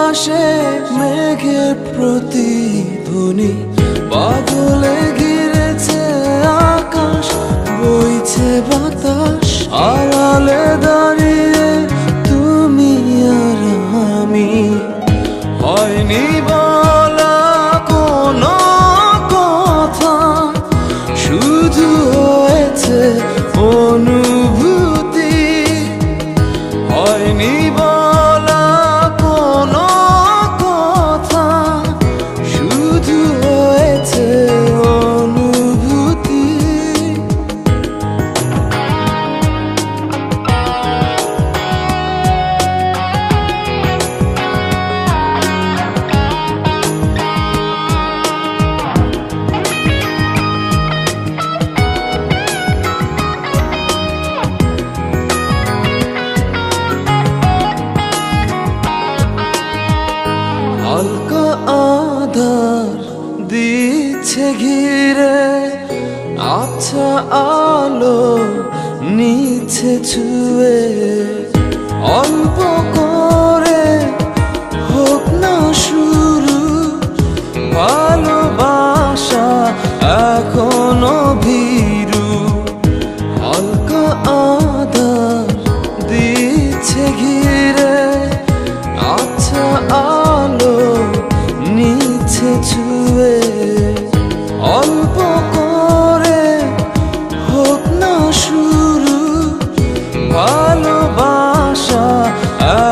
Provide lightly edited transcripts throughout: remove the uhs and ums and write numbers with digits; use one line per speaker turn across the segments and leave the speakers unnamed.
আকাশে মেঘের প্রতিধ্বনি, বাদলে ঘিরেছে আকাশ, বইছে বাতাস, আড়ালে দাঁড়িয়ে তুমি আর আমি। হয়নি বলা কোনো কথা, শুধু হয়েছে অনুভূতি। হয়নি বলা কোনো কথা, শুধু হয়েছে অনুভূতি। হালকা আধার দিচ্ছে ঘিরে, আচ্ছা আলো নিচ্ছে ছুঁয়ে। অল্প করে হোক না শুরু, ভালোবাসা এখনো ভীরু। হালকা আধার দিচ্ছে ঘিরে, আচ্ছা আলো নিচ্ছে ছুঁয়ে। অল্প করে হোক না শুরু, ভালোবাসা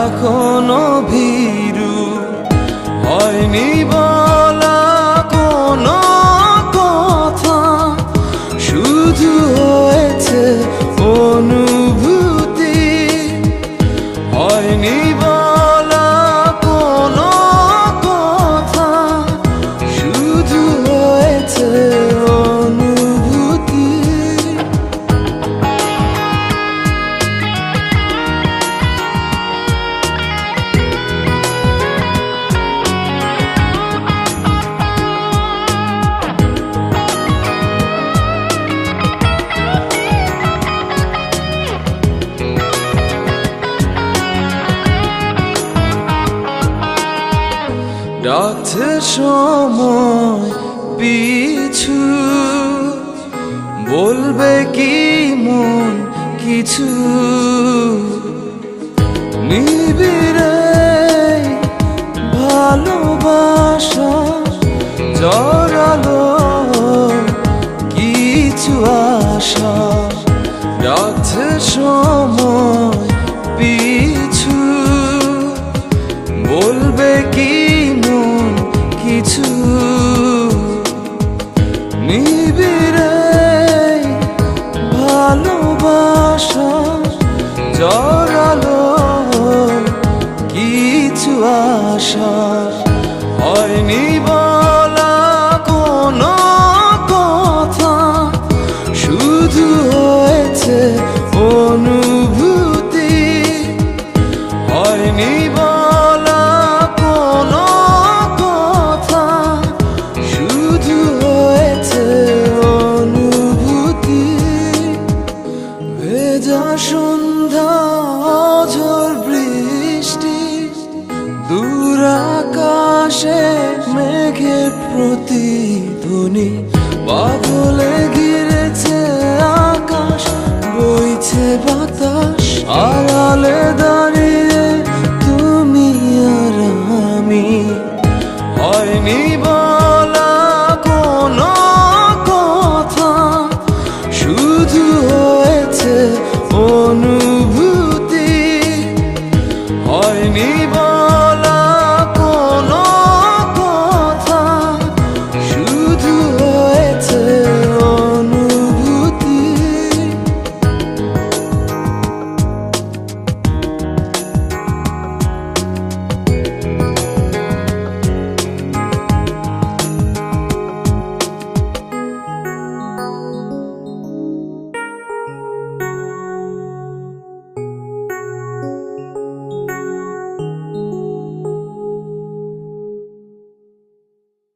এখনো ভীরু। হয়নি বলা কোনো কথা, শুধু হয়েছে অনুভূতি। হয়নি বলা কোনো কথা, শুধু হয়েছে অনুভূতি। ডাকছে সময় পিছু, বলবে কি মন কিছু। নিবিড়ে ভালোবাসা জড়ালো কিছু আশা। ডাকছে সময় পিছু, বলবে কি মন কিছু। নিবিড়ে ভালোবাসা জড়ালো কিছু আশা। হয়নি বলা কোনো কথা, শুধু হয়েছে অনুভূতি। হয়নি বলা কোনো কথা, শুধু হয়েছে অনুভূতি। ভেজা সন্ধ্যা ঝড় বৃষ্টি, দূর আকাশে মেঘের প্রতিধ্বনি, বাদলে ঘিরেছে আকাশ, বইছে বাতাস, আড়ালে দাঁড়িয়ে